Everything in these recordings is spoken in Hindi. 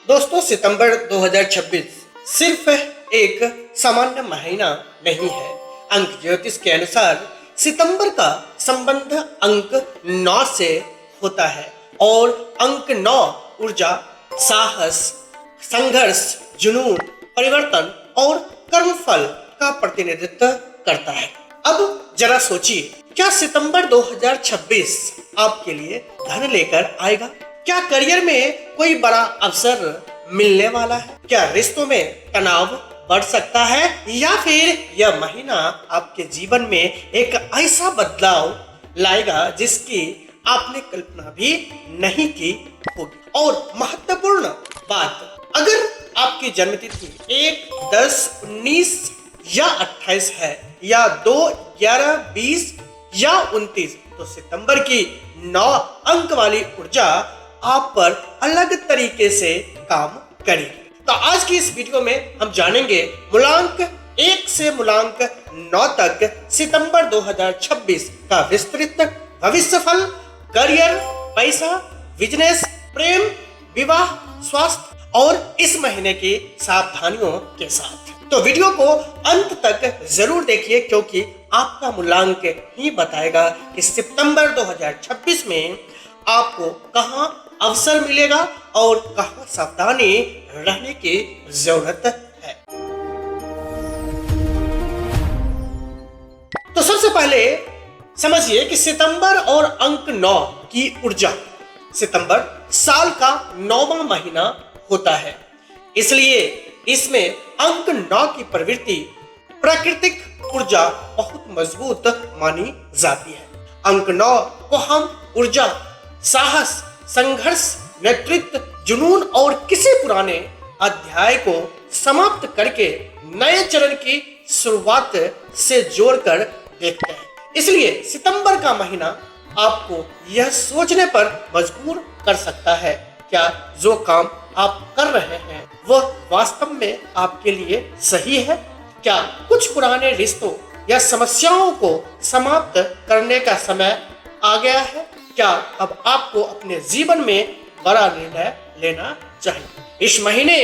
दोस्तों, सितंबर 2026 सिर्फ एक सामान्य महीना नहीं है। अंक ज्योतिष के अनुसार सितंबर का संबंध अंक 9 से होता है और अंक 9 ऊर्जा, साहस, संघर्ष, जुनून, परिवर्तन और कर्मफल का प्रतिनिधित्व करता है। अब जरा सोचिए, क्या सितंबर 2026 आपके लिए धन लेकर आएगा? क्या करियर में कोई बड़ा अवसर मिलने वाला है? क्या रिश्तों में तनाव बढ़ सकता है? या फिर यह महीना आपके जीवन में एक ऐसा बदलाव लाएगा जिसकी आपने कल्पना भी नहीं की होगी? और महत्वपूर्ण बात, अगर आपकी जन्मतिथि 1, 10, 19 या 28 है या 2, 11, 20 या 29, तो सितंबर की 9 अंक वाली ऊर्जा आप पर अलग तरीके से काम करेगी। तो आज की इस वीडियो में हम जानेंगे मूलांक 1 से मूलांक 9 तक सितंबर 2026 का विस्तृत भविष्यफल, करियर, पैसा, बिजनेस, प्रेम, विवाह, स्वास्थ्य और इस महीने की सावधानियों के साथ। तो वीडियो को अंत तक जरूर देखिए, क्योंकि आपका मूलांक ही बताएगा कि सितंबर 2026 में आपको कहां अवसर मिलेगा और कहां सावधानी रहने की जरूरत है। तो सबसे पहले समझिए कि सितंबर और अंक 9 की ऊर्जा, सितंबर साल का 9वां महीना होता है, इसलिए इसमें अंक 9 की प्रवृत्ति, प्राकृतिक ऊर्जा बहुत मजबूत मानी जाती है। अंक 9 को हम ऊर्जा, साहस, संघर्ष, नेतृत्व, जुनून और किसी पुराने अध्याय को समाप्त करके नए चरण की शुरुआत से जोड़कर देखते हैं। इसलिए सितंबर का महीना आपको यह सोचने पर मजबूर कर सकता है, क्या जो काम आप कर रहे हैं वह वास्तव में आपके लिए सही है? क्या कुछ पुराने रिश्तों या समस्याओं को समाप्त करने का समय आ गया है? क्या अब आपको अपने जीवन में बड़ा निर्णय लेना चाहिए? इस महीने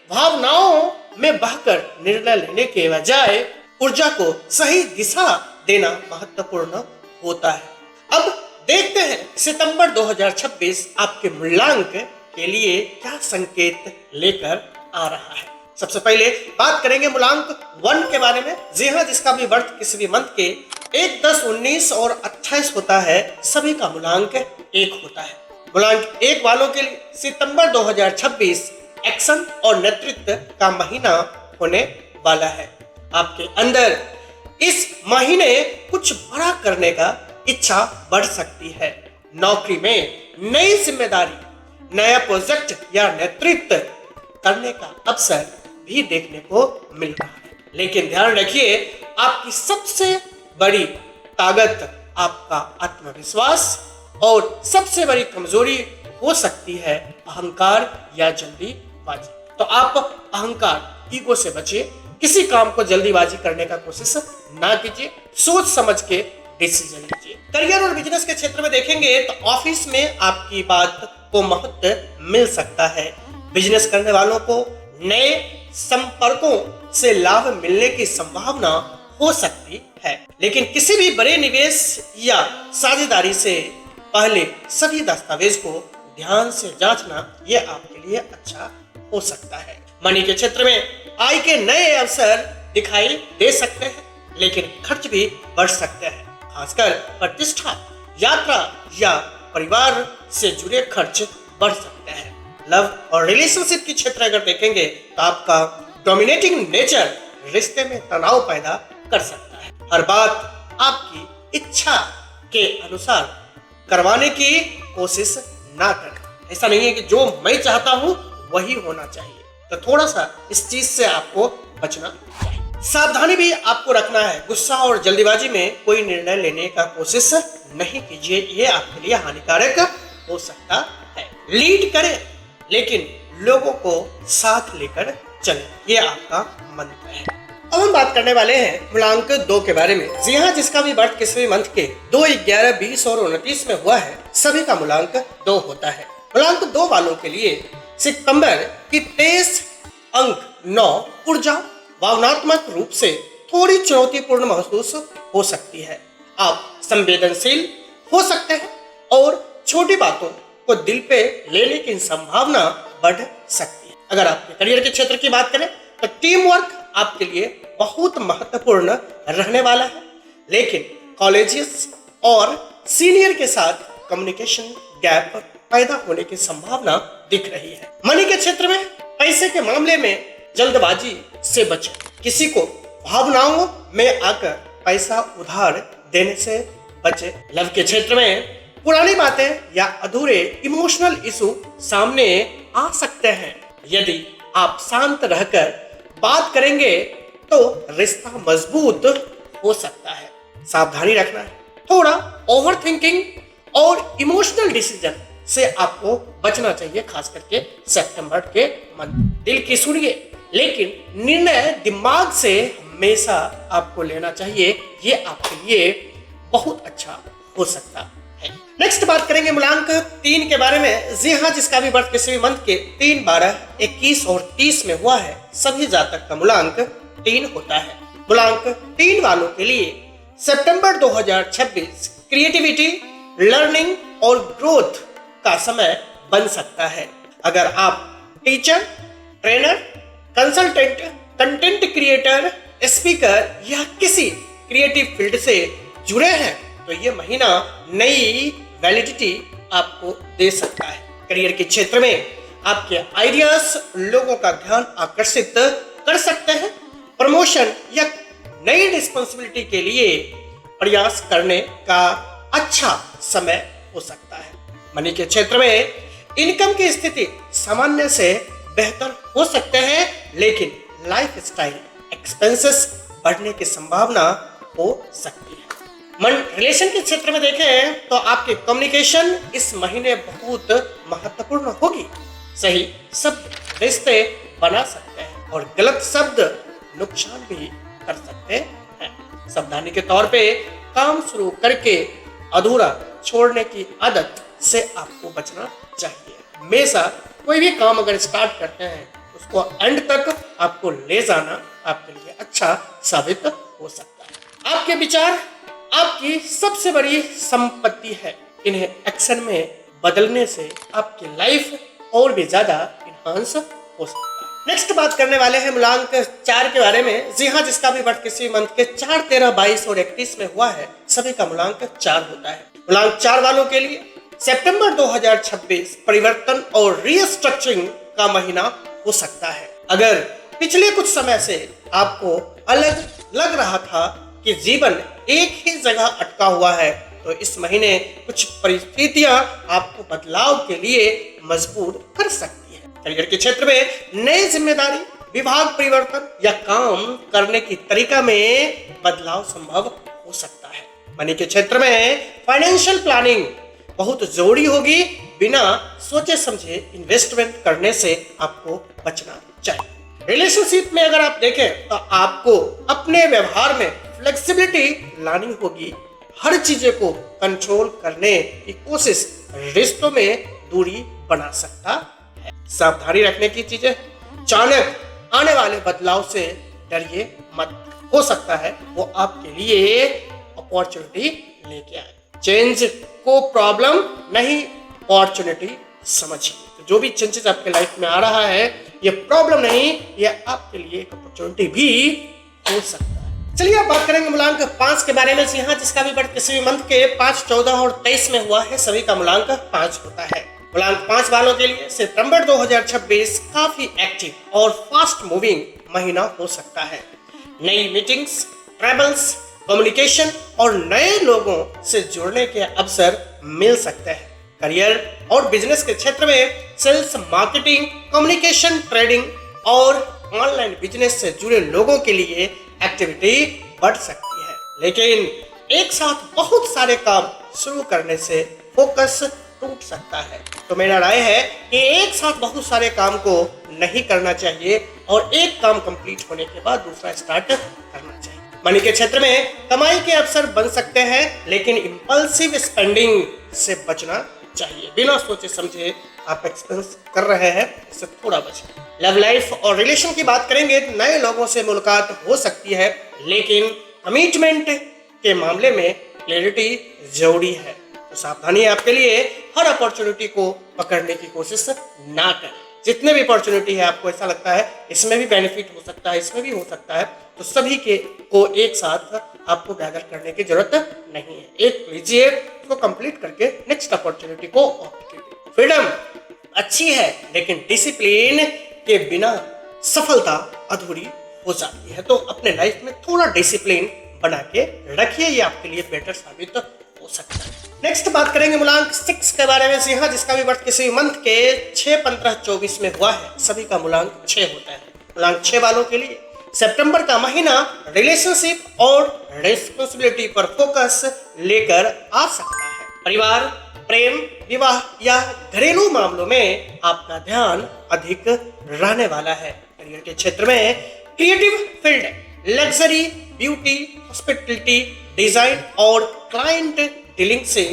भावनाओं में बहकर निर्णय लेने के बजाय ऊर्जा को सही दिशा देना महत्वपूर्ण होता है। अब देखते हैं सितंबर 2026 आपके मूलांक के लिए क्या संकेत लेकर आ रहा है। सबसे पहले बात करेंगे मूलांक 1 के बारे में। जी हाँ, जिसका भी वर्त किसी भी मंथ के 1, 10, 19 और 28 होता है, सभी का मूलांक 1 होता है। मूलांक 1 वालों के लिए सितंबर 2026 एक्शन और नेतृत्व का महीना होने वाला है। आपके अंदर इस महीने कुछ बड़ा करने का इच्छा बढ़ सकती है। नौकरी में नई जिम्मेदारी, नया प्रोजेक्ट या नेतृत्व करने का अवसर भी देखने को मिल रहा है। लेकिन ध्यान रखिए, आपकी सबसे बड़ी ताकत आपका आत्मविश्वास और सबसे बड़ी कमजोरी हो सकती है अहंकार या जल्दीबाजी। तो आप अहंकार, ईगो से बचिए। किसी काम को जल्दीबाजी करने का कोशिश ना कीजिए, सोच समझ के डिसीजन लीजिए। करियर और बिजनेस के क्षेत्र में देखेंगे तो ऑफिस में आपकी बात को महत्व मिल सकता है। बिजनेस करने वालों को नए संपर्कों से लाभ मिलने की संभावना हो सकती है, लेकिन किसी भी बड़े निवेश या साझेदारी से पहले सभी दस्तावेज को ध्यान से जांचना यह आपके लिए अच्छा हो सकता है। मनी के क्षेत्र में आय के नए अवसर दिखाई दे सकते हैं, लेकिन खर्च भी बढ़ सकते हैं, खासकर प्रतिष्ठा, यात्रा या परिवार से जुड़े खर्च बढ़ सकते हैं। लव और रिलेशनशिप के क्षेत्र अगर देखेंगे तो आपका डोमिनेटिंग नेचर रिश्ते में तनाव पैदा कर सकता है। हर बात आपकी इच्छा के अनुसार करवाने की कोशिश ना करें। ऐसा नहीं है कि जो मैं चाहता हूं वही होना चाहिए, तो थोड़ा सा इस चीज से आपको बचना चाहिए। सावधानी भी आपको रखना है। गुस्सा और जल्दीबाजी में कोई निर्णय लेने का कोशिश नहीं कीजिए, ये आपके लिए हानिकारक हो सकता है। लीड करें, लेकिन लोगों को साथ लेकर चलें, ये आपका मंत्र है। अब हम बात करने वाले हैं मूलांक 2 के बारे में। जी हाँ, जिसका भी बर्थ किसी भी मंथ के 2, 11, 20 और 29 में हुआ है, सभी का मूलांक 2 होता है। मूलांक 2 वालों के लिए सितंबर की 23 अंक 9 ऊर्जा भावनात्मक रूप से थोड़ी चुनौतीपूर्ण महसूस हो सकती है। आप संवेदनशील हो सकते हैं और छोटी बातों को दिल पे लेने की संभावना बढ़ सकती है। अगर आपके करियर के क्षेत्र की बात करें तो टीम वर्क आपके लिए बहुत महत्वपूर्ण रहने वाला है, लेकिन कॉलेजेस और सीनियर के साथ कम्युनिकेशन गैप पैदा होने की संभावना दिख रही है। मनी के क्षेत्र में पैसे के मामले में जल्दबाजी से बचें। किसी को भावनाओं में आकर पैसा उधार देने से बचें। लव के क्षेत्र में पुरानी बातें या अधूरे इमोशनल इशू सामने आ सकते हैं। यदि आप शांत रहकर बात करेंगे तो रिश्ता मजबूत हो सकता है। सावधानी रखना है, थोड़ा ओवर थिंकिंग और इमोशनल डिसीजन से आपको बचना चाहिए, खास करके सितंबर के मंथ। दिल की सुनिए, लेकिन निर्णय दिमाग से हमेशा आपको लेना चाहिए। ये आपके लिए बहुत अच्छा हो सकता है। नेक्स्ट बात करेंगे मूलांक 3 के बारे में। जी हाँ, जिसका भी बर्थ किसी भी मंथ के 3, 12, 21 और 30 में हुआ है, सभी जातक का मूलांक 3 होता है। मूलांक 3 वालों के लिए सितंबर 2026 क्रिएटिविटी, लर्निंग और ग्रोथ का समय बन सकता है। अगर आप teacher, trainer, consultant, content creator, speaker या किसी क्रिएटिव फील्ड से जुड़े हैं तो ये महीना नई वैलिडिटी आपको दे सकता है। करियर के क्षेत्र में आपके आइडियाज लोगों का ध्यान आकर्षित कर सकते हैं। प्रमोशन या नई रिस्पॉन्सिबिलिटी के लिए प्रयास करने का अच्छा समय हो सकता है। मनी के क्षेत्र में इनकम की स्थिति सामान्य से बेहतर हो सकते हैं, लेकिन लाइफ स्टाइल एक्सपेंसेस बढ़ने की संभावना हो सकती है। मन रिलेशन के क्षेत्र में देखें तो आपकी कम्युनिकेशन इस महीने बहुत महत्वपूर्ण होगी। सही शब्द रिश्ते बना सकते हैं और गलत शब्द नुकसान भी कर सकते हैं। सावधानी के तौर पे काम शुरू करके अधूरा छोड़ने की आदत से आपको बचना चाहिए। हमेशा कोई भी काम अगर स्टार्ट करते हैं उसको एंड तक आपको ले जाना आपके लिए अच्छा साबित हो सकता है। आपके विचार आपकी सबसे बड़ी संपत्ति है। इन्हें एक्शन में बदलने से आपकी लाइफ और भी ज्यादा इनहांस हो सकता है। नेक्स्ट बात करने वाले हैं मूलांक 4 के बारे में। जी हाँ, जिसका भी बर्थ किसी मंथ के 4, 13, 22 और 31 में हुआ है, सभी का मूलांक 4 होता है। मूलांक 4 वालों के लिए सितंबर 2026 परिवर्तन और रीस्ट्रक्चरिंग का महीना हो सकता है। अगर पिछले कुछ समय से आपको अलग लग रहा था कि जीवन एक ही जगह अटका हुआ है, तो इस महीने कुछ परिस्थितियां आपको बदलाव के लिए मजबूर कर सकती है। करियर के क्षेत्र में नई जिम्मेदारी, विभाग परिवर्तन या काम करने की तरीका में बदलाव संभव हो सकता है। मनी के क्षेत्र में फाइनेंशियल प्लानिंग बहुत जरूरी होगी। बिना सोचे समझे इन्वेस्टमेंट करने से आपको बचना चाहिए। रिलेशनशिप में अगर आप देखें तो आपको अपने व्यवहार में फ्लेक्सिबिलिटी लानी होगी। हर चीजें को कंट्रोल करने की कोशिश रिश्तों में दूरी बना सकता है। सावधानी रखने की चीजें, अचानक आने वाले बदलाव से डरिए मत। हो सकता है वो आपके लिए अपॉर्चुनिटी लेके आए। चेंज को प्रॉब्लम नहीं, अपॉर्चुनिटी समझिए। तो जो भी चेंजेस आपके लाइफ में आ रहा है ये प्रॉब्लम नहीं, ये आपके लिए एक अपॉर्चुनिटी भी हो सकता है। चलिए अब बात करेंगे मूलांक 5 के बारे में। यहाँ जिसका भी बर्थ किसी भी मंथ के 5, 14 और 23 में हुआ है, सभी का मूलांक 5 होता है। मूलांक 5 वालों के लिए सितंबर 2026 काफी एक्टिव और फास्ट मूविंग महीना हो सकता है। नई मीटिंग्स, ट्रैवल्स, कम्युनिकेशन और नए लोगों से जुड़ने के अवसर मिल सकते हैं। करियर और बिजनेस के क्षेत्र में सेल्स, मार्केटिंग, कम्युनिकेशन, ट्रेडिंग और ऑनलाइन बिजनेस से जुड़े लोगों के लिए एक्टिविटी बढ़ सकती है। लेकिन एक साथ बहुत सारे काम शुरू करने से फोकस टूट सकता है। तो मेरा राय है कि एक साथ बहुत सारे काम को नहीं करना चाहिए और एक काम कंप्लीट होने के बाद दूसरा स्टार्ट करना चाहिए। मनी के क्षेत्र में कमाई के अवसर बन सकते हैं, लेकिन इंपल्सिव स्पेंडिंग से बचना चाहिए। बिना सोचे समझे आप एक्सपेंस कर रहे हैं, इससे थोड़ा बचें। लव लाइफ और रिलेशन की बात करेंगे, नए लोगों से मुलाकात हो सकती है, लेकिन कमिटमेंट के मामले में क्लैरिटी जरूरी है। तो सावधानी है आपके लिए, हर अपॉर्चुनिटी को पकड़ने की कोशिश ना करें। जितने भी अपॉर्चुनिटी है, आपको ऐसा लगता है इसमें भी बेनिफिट हो सकता है, इसमें भी हो सकता है, तो सभी के को एक साथ आपको गैदर करने की जरूरत नहीं है। एक लीजिए, उसको कंप्लीट करके नेक्स्ट अपॉर्चुनिटी को ऑप्ट कीजिए। फ्रीडम अच्छी है, लेकिन डिसिप्लिन के बिना सफलता अधूरी हो जाती है। तो अपने लाइफ में थोड़ा डिसिप्लिन बना के रखिए, ये आपके लिए बेटर साबित हो सकता है। नेक्स्ट बात करेंगे मूलांक 6 के बारे में। जी हाँ, जिसका भी बर्थ किसी मंथ के 6, 15, 24 में हुआ है, सभी का मूलांक 6 होता है। मूलांक 6 वालों के लिए सितंबर का महीना रिलेशनशिप और रिस्पॉन्सिबिलिटी पर फोकस लेकर आ सकता है। परिवार, प्रेम, विवाह या घरेलू मामलों में आपका ध्यान अधिक रहने वाला है। करियर के क्षेत्र में creative field, luxury, beauty, hospitality, design और क्लाइंट डीलिंग से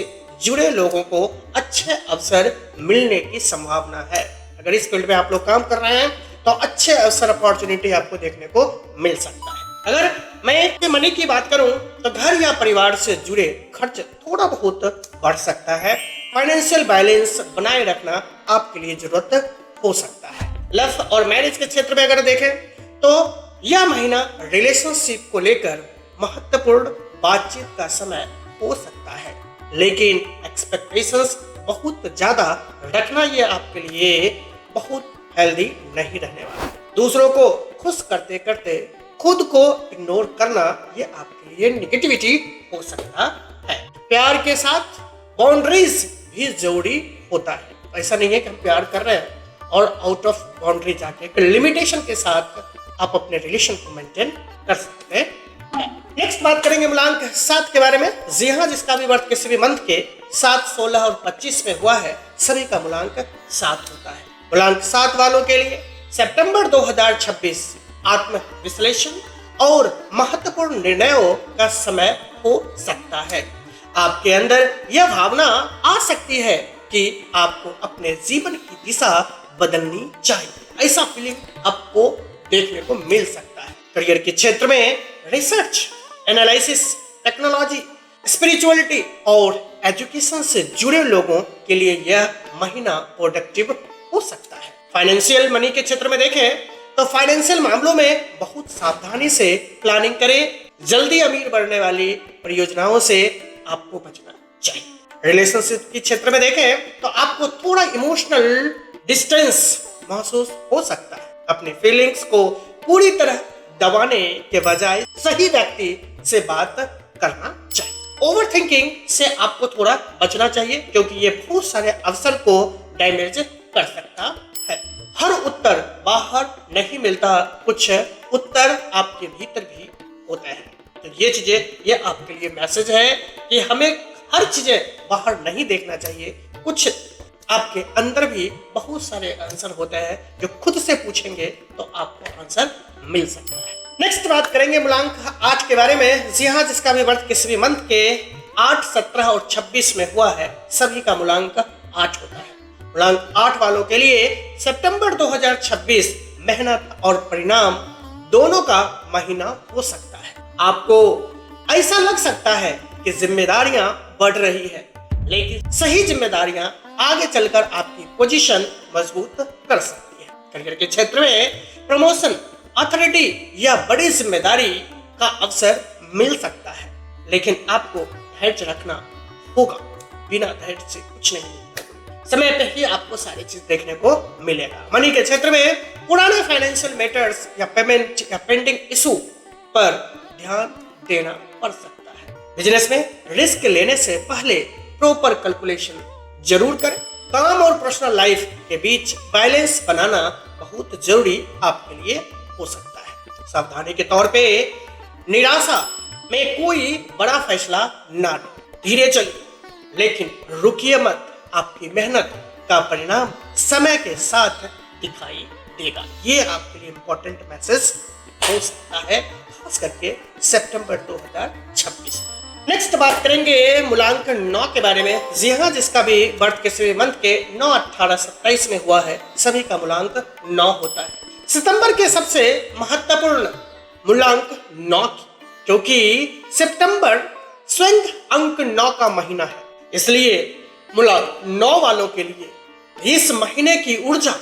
जुड़े लोगों को अच्छे अवसर मिलने की संभावना है। अगर इस फील्ड में आप लोग काम कर रहे हैं तो अच्छे अवसर, अपॉर्चुनिटी आपको देखने को मिल सकता है। अगर मैं मनी की बात करूं तो घर या परिवार से जुड़े खर्च थोड़ा बहुत बढ़ सकता है। फाइनेंशियल बैलेंस बनाए रखना आपके लिए जरूरत हो सकता है। लव और मैरिज के क्षेत्र में अगर देखें तो यह महीना रिलेशनशिप को लेकर महत्वपूर्ण बातचीत का समय हो सकता है, लेकिन एक्सपेक्टेशंस बहुत ज्यादा रखना ये आपके लिए बहुत हेल्दी नहीं रहने वाला। दूसरों को खुश करते करते खुद को इग्नोर करना ये आपके लिए नेगेटिविटी हो सकता है। प्यार के साथ बाउंड्रीज भी जरूरी होता है। ऐसा नहीं है कि हम प्यार कर रहे हैं और आउट ऑफ बाउंड्री जाके लिमिटेशन के साथ आप अपने रिलेशन को मेंटेन कर सकते हैं। नेक्स्ट बात करेंगे मूलांक 7 के बारे में। जी हाँ, जिसका भी बर्थ किसी भी मंथ के 7, 16 और 25 में हुआ है, सभी का मूलांक 7 होता है। मूलांक 7 वालों के लिए सितंबर 2026 आत्म विश्लेषण और महत्वपूर्ण निर्णयों का समय हो सकता है। आपके अंदर यह भावना आ सकती है कि आपको अपने जीवन की दिशा बदलनी चाहिए। ऐसा फीलिंग आपको देखने को मिल सकता है। करियर के क्षेत्र में रिसर्च, एनालिसिस, टेक्नोलॉजी, स्पिरिचुअलिटी और एजुकेशन से जुड़े लोगों के लिए यह महीना प्रोडक्टिव हो सकता है। फाइनेंशियल मनी के क्षेत्र में देखें तो फाइनेंशियल मामलों में बहुत सावधानी से प्लानिंग करें। जल्दी अमीर बनने वाली परियोजनाओं से आपको बचना चाहिए। रिलेशनशिप के क्षेत्र में देखें तो आपको थोड़ा इमोशनल डिस्टेंस महसूस हो सकता है। अपनी फीलिंग्स को पूरी तरह दबाने के बजाय सही व्यक्ति से बात करना चाहिए। ओवर थिंकिंग से आपको थोड़ा बचना चाहिए, क्योंकि ये बहुत सारे अवसर को डैमेज कर सकता है। हर उत्तर बाहर नहीं मिलता, कुछ उत्तर आपके भीतर भी होते हैं। तो ये चीजें, ये आपके लिए मैसेज है कि हमें हर चीजें बाहर नहीं देखना चाहिए। कुछ आपके अंदर भी बहुत सारे आंसर होते हैं जो खुद से पूछेंगे तो आपको आंसर मिल सकता है। नेक्स्ट बात करेंगे मूलांक 8 के बारे में। जी हाँ, जिसका भी बर्थ किसी भी मंथ के 8, 17 और 26 में हुआ है, सभी का मूलांक 8 होता है। मूलांक 8 वालों के लिए सितंबर 2026 मेहनत और परिणाम दोनों का महीना हो सकता है। आपको ऐसा लग सकता है कि जिम्मेदारियां बढ़ रही है, लेकिन सही जिम्मेदारियां आगे चलकर आपकी पोजीशन मजबूत कर सकती है। करियर के क्षेत्र में प्रमोशन, अथॉरिटी या बड़ी जिम्मेदारी का अवसर मिल सकता है, लेकिन आपको धैर्य रखना होगा। बिना धैर्य से कुछ नहीं मिलता। समय पे ही आपको सारी चीज देखने को मिलेगा। मनी के क्षेत्र में पुराने फाइनेंशियल मैटर्स या पेमेंट या पेंडिंग इशू पर ध्यान देना पड़ सकता है। बिजनेस में रिस्क लेने से पहले प्रॉपर कैलकुलेशन जरूर करें। काम और पर्सनल लाइफ के बीच बैलेंस बनाना बहुत जरूरी आपके लिए हो सकता है। सावधानी के तौर पे निराशा में कोई बड़ा फैसला ना लें। धीरे चलिए, लेकिन रुकिए मत। आपकी मेहनत का परिणाम समय के साथ दिखाई देगा। ये आपके लिए इंपॉर्टेंट मैसेज हो सकता है, खास करके सितंबर 2026। नेक्स्ट बात करेंगे मूलांक 9 के बारे में। जी हाँ, जिसका भी बर्थ किसी मंथ के 9, 18, 27 में हुआ है, सभी का मूलांक 9 होता है। सितंबर के सबसे महत्वपूर्ण मूलांक 9, क्योंकि सितंबर स्वयं अंक 9 का महीना है, इसलिए मूलांक 9 वालों के लिए इस महीने की ऊर्जा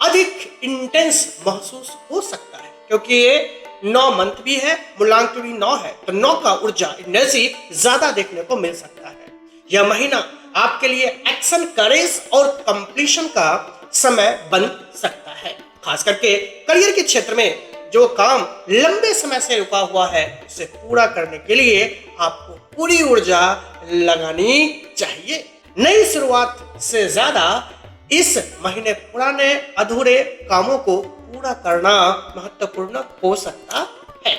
अधिक इंटेंस महसूस हो सकता है, क्योंकि ये 9 मंथ भी है, मूलांक भी 9 है, तो 9 का ऊर्जा एनर्जी ज्यादा देखने को मिल सकता है। यह महीना आपके लिए एक्शन, करेज और कंप्लीशन का समय बन सकता है। खास करके करियर के क्षेत्र में जो काम लंबे समय से रुका हुआ है, उसे पूरा करने के लिए आपको पूरी ऊर्जा लगानी चाहिए। नई शुरुआत से ज्यादा इस महीने पुराने अधूरे कामों को पूरा करना महत्वपूर्ण हो सकता है।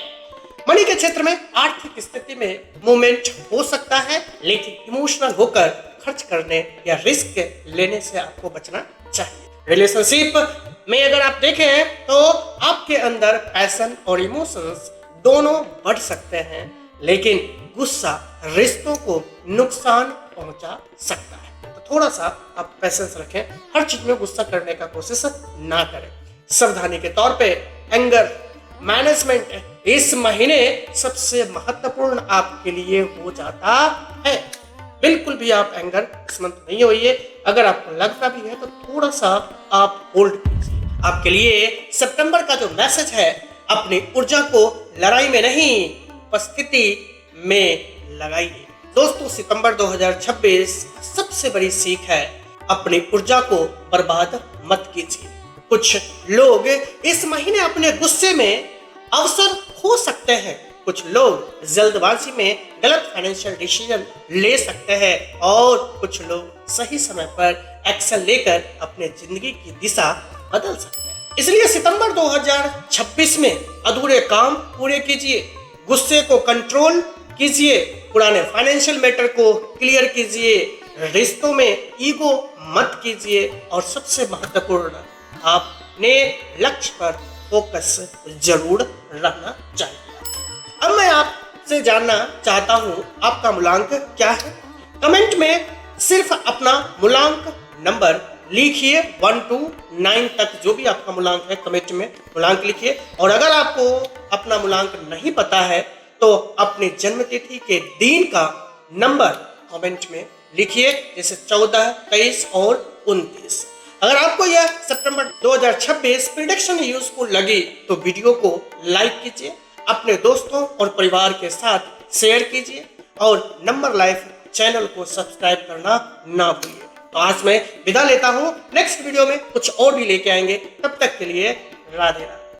मनी के क्षेत्र में आर्थिक स्थिति में मूवमेंट हो सकता है, लेकिन इमोशनल होकर खर्च करने या रिस्क लेने से आपको बचना चाहिए। रिलेशनशिप में अगर आप देखें तो आपके अंदर पैशन और इमोशंस दोनों बढ़ सकते हैं, लेकिन गुस्सा रिश्तों को नुकसान पहुंचा सकता है। तो थोड़ा सा आप पैसेंस रखें, हर चीज में गुस्सा करने का कोशिश ना करें। सावधानी के तौर पे एंगर मैनेजमेंट इस महीने सबसे महत्वपूर्ण आपके लिए हो जाता है। बिल्कुल भी आप एंगर इस मंथ नहीं होइए। अगर आपको लगता भी है तो थोड़ा सा आप होल्ड कीजिए। आपके लिए सितंबर का जो मैसेज है, अपनी ऊर्जा को लड़ाई में नहीं, उपस्थिति में लगाइए। दोस्तों, सितंबर 2026 सबसे बड़ी सीख है, अपनी ऊर्जा को बर्बाद मत कीजिए। कुछ लोग इस महीने अपने गुस्से में अवसर खो सकते हैं। कुछ लोग जल्दबाजी में गलत फाइनेंशियल डिसीजन ले सकते हैं और कुछ लोग सही समय पर एक्शन लेकर अपने जिंदगी की दिशा बदल सकते हैं। इसलिए सितंबर 2026 में अधूरे काम पूरे कीजिए, गुस्से को कंट्रोल कीजिए, पुराने फाइनेंशियल मैटर को क्लियर कीजिए, रिश्तों में ईगो मत कीजिए और सबसे महत्वपूर्ण, आपने लक्ष्य पर फोकस जरूर रखना चाहिए। अब मैं आपसे जानना चाहता हूं, आपका मूलांक क्या है? कमेंट में सिर्फ अपना मूलांक नंबर लिखिए, 1 to 9 तक जो भी आपका मूलांक है कमेंट में मूलांक लिखिए। और अगर आपको अपना मूलांक नहीं पता है तो अपनी जन्मतिथि के दिन का नंबर कमेंट में लिखिए, जैसे 14, 23 और 29। अगर आपको यह सितंबर 2026 प्रेडिक्शन यूजफुल लगी तो वीडियो को लाइक कीजिए, अपने दोस्तों और परिवार के साथ शेयर कीजिए और नंबर लाइफ चैनल को सब्सक्राइब करना ना भूलिए। तो आज मैं विदा लेता हूँ, नेक्स्ट वीडियो में कुछ और भी लेके आएंगे। तब तक के लिए राधे राधे।